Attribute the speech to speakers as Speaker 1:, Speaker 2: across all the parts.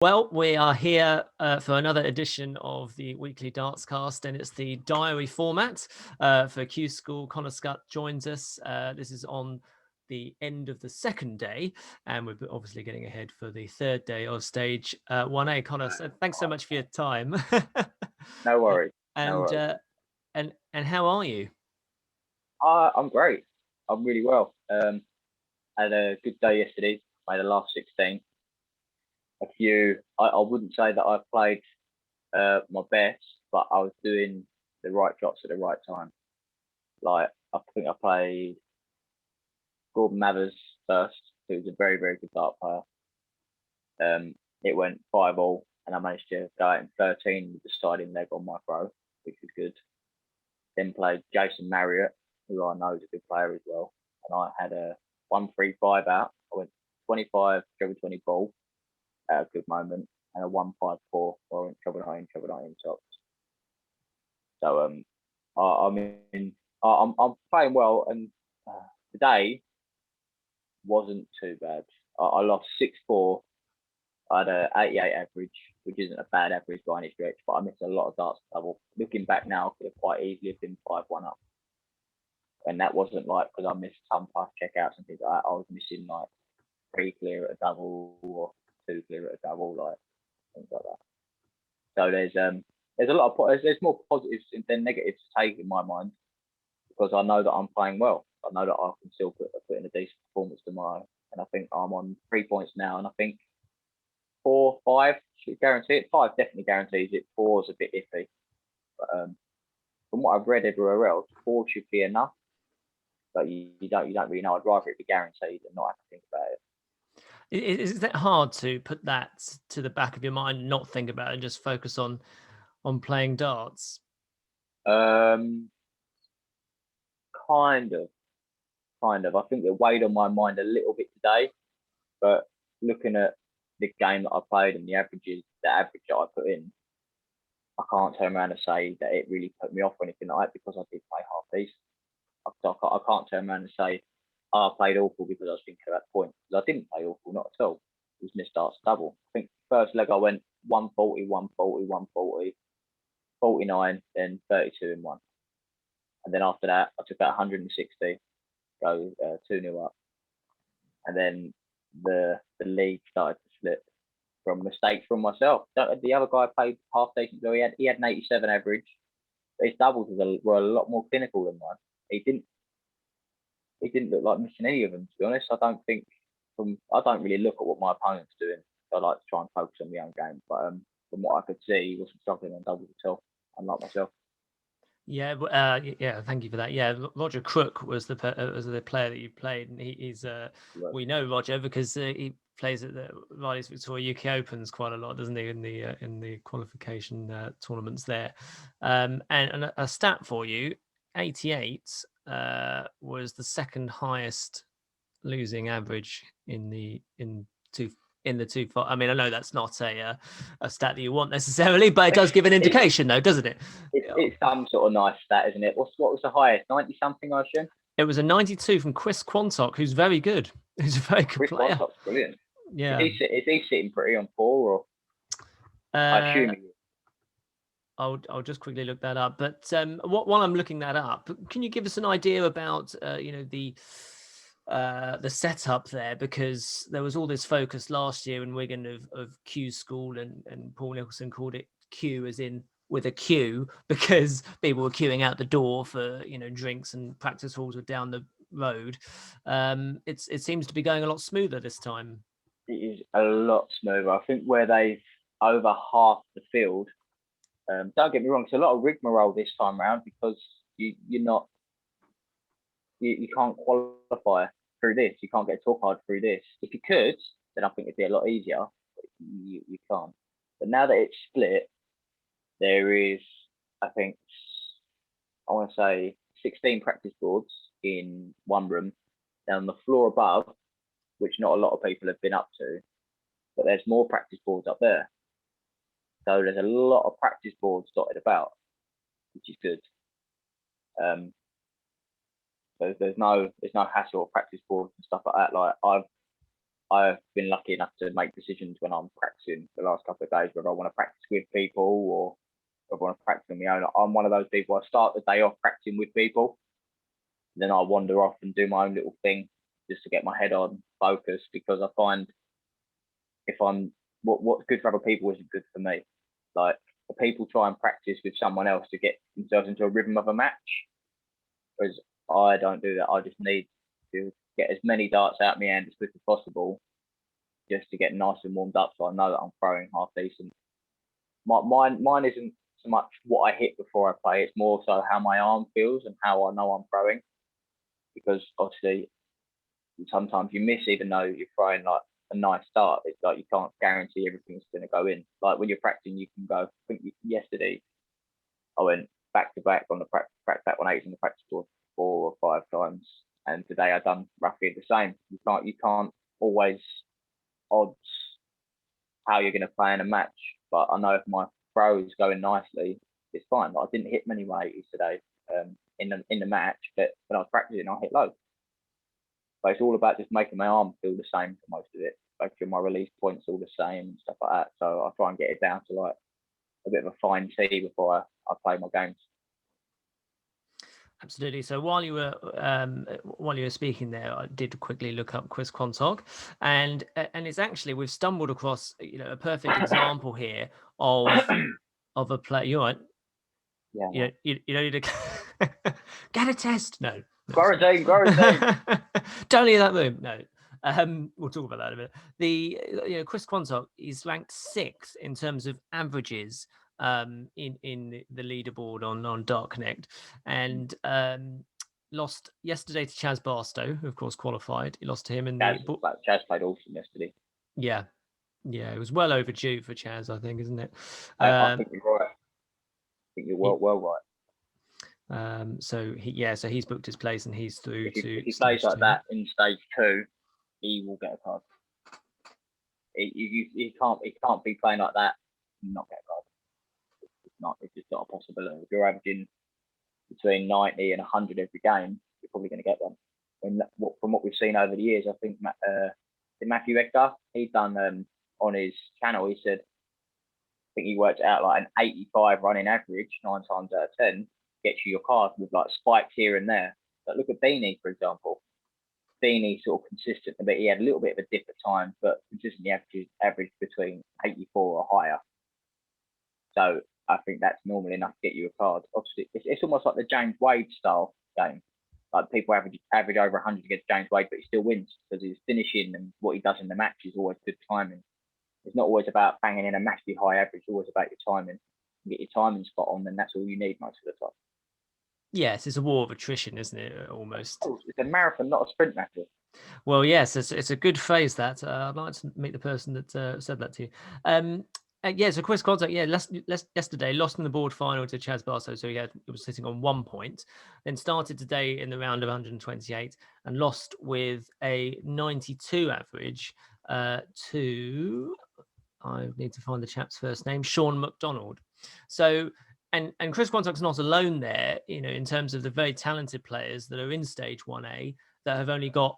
Speaker 1: Well, we are here for another edition of the weekly darts cast, and it's the diary format for Q School. Connor Scutt joins us. This is on the end of the second day, and we're obviously getting ahead for the third day of stage 1A. Connor, so thanks so much for your time.
Speaker 2: No worries. No
Speaker 1: and
Speaker 2: worries.
Speaker 1: and how are you?
Speaker 2: I'm great. I'm really well. Had a good day yesterday. Made the last 16. I wouldn't say that I played my best, but I was doing the right shots at the right time. Like, I think I played Gordon Mathers first, who was a very, very good dart player. It went 5-all, and I managed to go out in 13 with the sliding leg on my throw, which was good. Then played Jason Marriott, who I know is a good player as well. And I had a 1-3-5 out. I went 25 treble 20 ball at a good moment, and a 1-5-4 where I went treble 9 tops. So I mean I'm playing well, and today wasn't too bad. I lost 6-4. I had a 88 average, which isn't a bad average by any stretch, but I missed a lot of darts double. Looking back now, I could have quite easily have been 5-1 up. And that wasn't like because I missed some past checkouts and things like that. I was missing like 3 clear at a double or 2 clear at a double, like things like that. So there's a lot of there's more positives than negatives to take in my mind because I know that I'm playing well. I know that I can still put in a decent performance tomorrow, and I think I'm on 3 points now, and I think 4, 5 should guarantee it. 5 definitely guarantees it. 4's a bit iffy, but from what I've read everywhere else, 4 should be enough. But you don't really know. I'd rather it be guaranteed and not have to think about it.
Speaker 1: Is it hard to put that to the back of your mind, not think about it, and just focus on playing darts?
Speaker 2: Um, kind of, kind of. I think it weighed on my mind a little bit today, but looking at the game that I played and the average that I put in, I can't turn around and say that it really put me off or anything like that because I did play half decent. I can't turn around and say, oh, I played awful because I was thinking about the point. Because I didn't play awful, not at all. It was missed darts double. I think first leg I went 140, 140, 140, 49, then 32 in one. And then after that, I took out 160, go 2-0 up. And then the league started to slip from mistakes from myself. The other guy played half decent, so he had an 87 average, but his doubles were a lot more clinical than mine. He didn't he didn't look like missing any of them. To be honest, I don't really look at what my opponent's doing. I like to try and focus on my own game. But from what I could see, he wasn't struggling on doubles at all, unlike myself.
Speaker 1: Yeah, yeah. Thank you for that. Yeah, Roger Crook was the player that you played, and he's
Speaker 2: Right.
Speaker 1: we know Roger because he plays at the Riley's Victoria UK Opens quite a lot, doesn't he? In the qualification tournaments there, and a stat for you: 88 was the second highest losing average two in the two. I mean, I know that's not a stat that you want necessarily, but it does give an
Speaker 2: It's,
Speaker 1: indication, though, doesn't it?
Speaker 2: it's some sort of nice stat, isn't it? What was the highest? 90 something, I assume.
Speaker 1: It was a 92 from Chris Quantock, who's very good. He's a very good
Speaker 2: Chris
Speaker 1: player.
Speaker 2: Quantock's brilliant.
Speaker 1: Yeah.
Speaker 2: Is he sitting pretty on 4, or I
Speaker 1: Uh,
Speaker 2: assume he is.
Speaker 1: I'll just quickly look that up. But while I'm looking that up, can you give us an idea about the setup there? Because there was all this focus last year in Wigan of Q School, and Paul Nicholson called it Q as in with a queue because people were queuing out the door for drinks and practice halls were down the road. It seems to be going a lot smoother this time.
Speaker 2: It is a lot smoother. I think where they've over half the field. Don't get me wrong, it's a lot of rigmarole this time around because you're not you can't qualify through this. You can't get a tour card through this. If you could, then I think it'd be a lot easier. But you can't. But now that it's split, there is I think I want to say 16 practice boards in one room. Then on the floor above, which not a lot of people have been up to, but there's more practice boards up there. So there's a lot of practice boards dotted about, which is good. Um, so there's no hassle of practice boards and stuff like that. Like I've been lucky enough to make decisions when I'm practicing the last couple of days, whether I want to practice with people or whether I want to practice on my own. I'm one of those people. I start the day off practicing with people, then I wander off and do my own little thing just to get my head on focus, because I find if I'm what's good for other people isn't good for me. Like, people try and practice with someone else to get themselves into a rhythm of a match, whereas I don't do that. I just need to get as many darts out of my hand as quick as possible, just to get nice and warmed up, so I know that I'm throwing half decent. Mine isn't so much what I hit before I play; it's more so how my arm feels and how I know I'm throwing. Because obviously, sometimes you miss, even though you're throwing like a nice start. It's like you can't guarantee everything's going to go in. Like when you're practicing, you can go. I think yesterday I went back to back on the practice back 180 on the practice board 4 or 5 times, and today I done roughly the same. You can't always odds how you're going to play in a match, but I know if my throw is going nicely, it's fine. Like, I didn't hit many 180s today in the match, but when I was practicing, I hit low. But it's all about just making my arm feel the same for most of it. Like, my release point's all the same and stuff like that. So I try and get it down to like a bit of a fine tee before I play my games.
Speaker 1: Absolutely. So while you were speaking there, I did quickly look up Chris Quantock, and it's actually, we've stumbled across a perfect example here of a player. You know what?
Speaker 2: Yeah.
Speaker 1: You don't need to get a test. No.
Speaker 2: Quarantine.
Speaker 1: Don't need that room. No. We'll talk about that in a minute. Chris Quantock is ranked 6th in terms of averages in the leaderboard on Dart Connect, and lost yesterday to Chaz Barstow, who of course qualified. He lost to him in
Speaker 2: Chaz played awesome yesterday.
Speaker 1: Yeah, it was well overdue for Chaz, I think, isn't it?
Speaker 2: I think you're right. I think you're well right.
Speaker 1: So he's booked his place and he's through to.
Speaker 2: If he plays like that in stage 2, he will get a card. He can't be playing like that and not get a card. It's just not a possibility. If you're averaging between 90 and 100 every game, you're probably going to get one. From what we've seen over the years, I think Matthew Edgar, he's done on his channel, he said, I think he worked out like an 85 running average 9 times out of 10 gets you your card, with like spikes here and there. But look at Beanie, for example. Beanie sort of consistent, but he had a little bit of a dip at times, but consistently average between 84 or higher. So I think that's normal enough to get you a card. Obviously, it's almost like the James Wade style game. Like, people average over 100 against James Wade, but he still wins because his finishing and what he does in the match is always good timing. It's not always about banging in a massively high average. It's always about your timing. You get your timing spot on, then that's all you need most of the time.
Speaker 1: Yes, it's a war of attrition, isn't it? Almost.
Speaker 2: It's a marathon, not a sprint marathon.
Speaker 1: Well, yes, it's a good phrase that. I'd like to meet the person that said that to you. So Chris Quantock, yesterday lost in the board final to Chaz Barstow, so he was sitting on 1 point. Then started today in the round of 128 and lost with a 92 average to, I need to find the chap's first name, Sean McDonald. So, and Chris Quantock's not alone there, in terms of the very talented players that are in stage 1A that have only got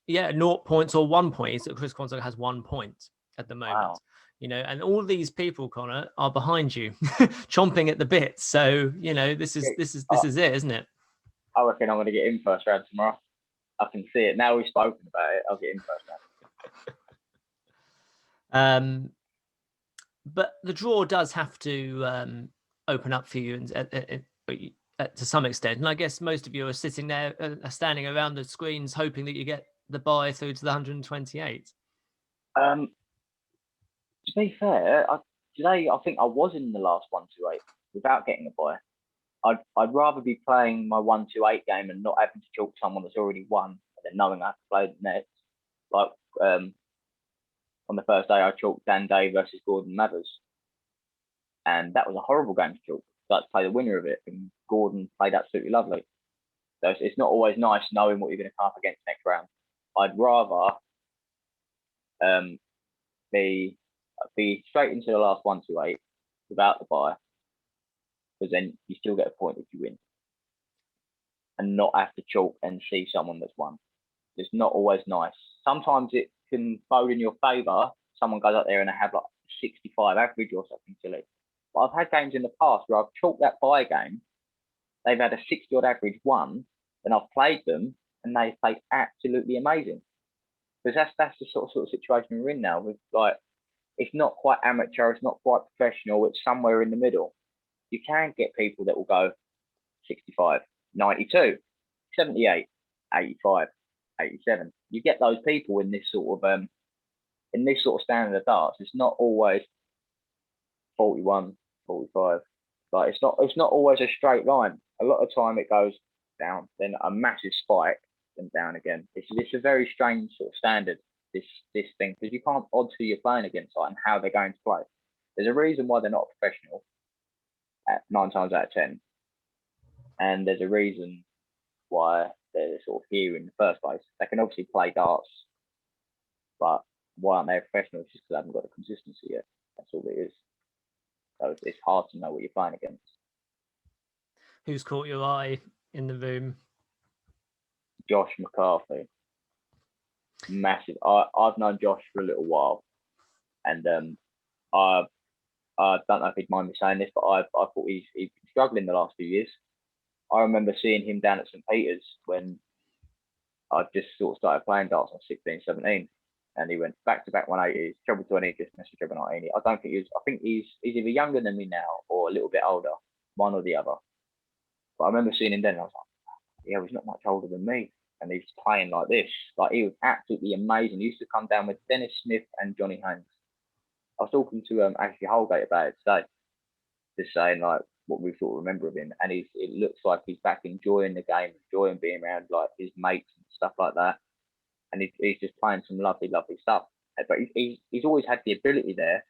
Speaker 1: 0 points or 1 point. So Chris Quantock has 1 point at the moment.
Speaker 2: Wow.
Speaker 1: And all these people, Connor, are behind you, chomping at the bit. So this is it, isn't it?
Speaker 2: I reckon I'm going to get in first round tomorrow. I can see it now. We've spoken about it. I'll get in first
Speaker 1: round. But the draw does have to open up for you and to some extent, and I guess most of you are sitting there, standing around the screens, hoping that you get the bye through to the 128.
Speaker 2: To be fair, today I think I was in the last 128 without getting a bye. I'd rather be playing my 128 game and not having to chalk someone that's already won, and then knowing I have to play the next. Like on the first day, I chalked Dan Day versus Gordon Mathers, and that was a horrible game to chalk. So I had to play the winner of it, and Gordon played absolutely lovely. So it's not always nice knowing what you're going to come up against next round. I'd rather be straight into the last 128 without the bye, because then you still get a point if you win, and not have to chalk and see someone that's won. It's not always nice. Sometimes it can bode in your favour. Someone goes up there and they have like 65 average or something silly. But I've had games in the past where I've chalked that bye game. They've had a 60 odd average one, and I've played them, and they've played absolutely amazing. Because that's the sort of situation we're in now. With like, it's not quite amateur, it's not quite professional, it's somewhere in the middle. You can get people that will go 65, 92, 78, 85, 87. You get those people in this sort of standard of darts. It's not always 41, 45. Like it's not always a straight line. A lot of time it goes down, then a massive spike, then down again. It's a very strange sort of standard, this thing, because you can't odds who you're playing against and how they're going to play. There's a reason why they're not professional at 9 times out of 10. And there's a reason why they're sort of here in the first place. They can obviously play darts, but why aren't they professionals? Just because they haven't got the consistency yet. That's all it is. So it's hard to know what you're playing against.
Speaker 1: Who's caught your eye in the room?
Speaker 2: Josh McCarthy. Massive. I've known Josh for a little while, and I don't know if he'd mind me saying this, but I thought he's been struggling the last few years. I remember seeing him down at St. Peter's when I just sort of started playing darts on 16, 17. And he went back-to-back 180s, treble 20, just missed treble 19. I think he's either younger than me now or a little bit older, one or the other. But I remember seeing him then and I was like, yeah, he's not much older than me. And he's playing like this. Like, he was absolutely amazing. He used to come down with Dennis Smith and Johnny Haynes. I was talking to Ashley Holgate about it today, just saying like what we sort of remember of him. And it looks like he's back enjoying the game, enjoying being around like his mates and stuff like that. And he's just playing some lovely, lovely stuff. But he's always had the ability there.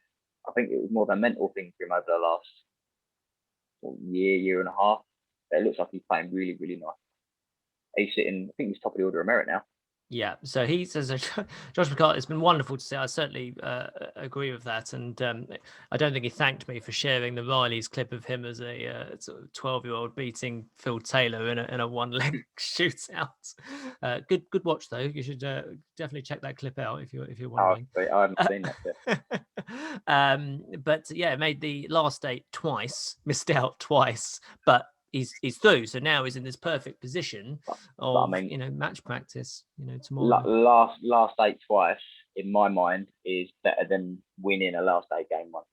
Speaker 2: I think it was more of a mental thing for him over the last year and a half. But it looks like he's playing really, really nice. He's sitting, I think he's top of the order of merit now.
Speaker 1: Yeah, so he says, Josh McCarthy, it's been wonderful to see. I certainly agree with that. And I don't think he thanked me for sharing the Riley's clip of him as a sort of 12-year-old beating Phil Taylor in a one-leg shootout. Good watch, though. You should definitely check that clip out if you're wondering.
Speaker 2: I haven't seen that yet.
Speaker 1: But yeah, made the last 8 twice, missed out twice, but he's through. So now he's in this perfect position of match practice. Tomorrow.
Speaker 2: Last 8 twice in my mind is better than winning a last 8 game one.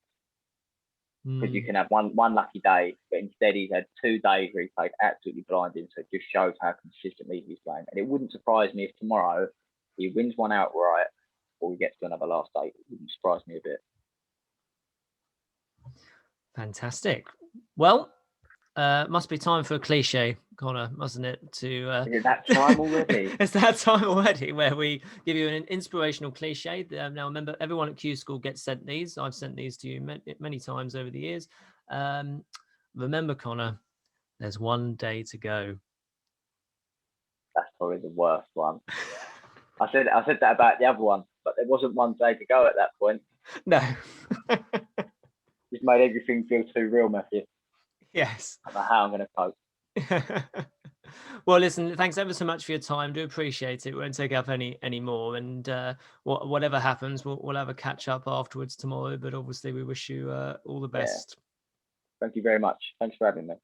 Speaker 2: Because you can have one lucky day, but instead he's had 2 days where he played absolutely blinding. So it just shows how consistently he's playing. And it wouldn't surprise me if tomorrow he wins one outright or we get to another last 8. It wouldn't surprise me a bit.
Speaker 1: Fantastic. Well, must be time for a cliche, Connor, mustn't it?
Speaker 2: Is it that time already?
Speaker 1: It's that time already where we give you an inspirational cliche. Now, remember, everyone at Q School gets sent these. I've sent these to you many times over the years. Remember, Connor, there's one day to go.
Speaker 2: That's probably the worst one. I said that about the other one, but there wasn't one day to go at that point.
Speaker 1: No.
Speaker 2: Just made everything feel too real, Matthew.
Speaker 1: Yes.
Speaker 2: I don't know how I'm going to cope.
Speaker 1: Well, listen, thanks ever so much for your time. Do appreciate it. We won't take up any more. And whatever happens, we'll have a catch up afterwards tomorrow. But obviously, we wish you all the best.
Speaker 2: Yeah. Thank you very much. Thanks for having me.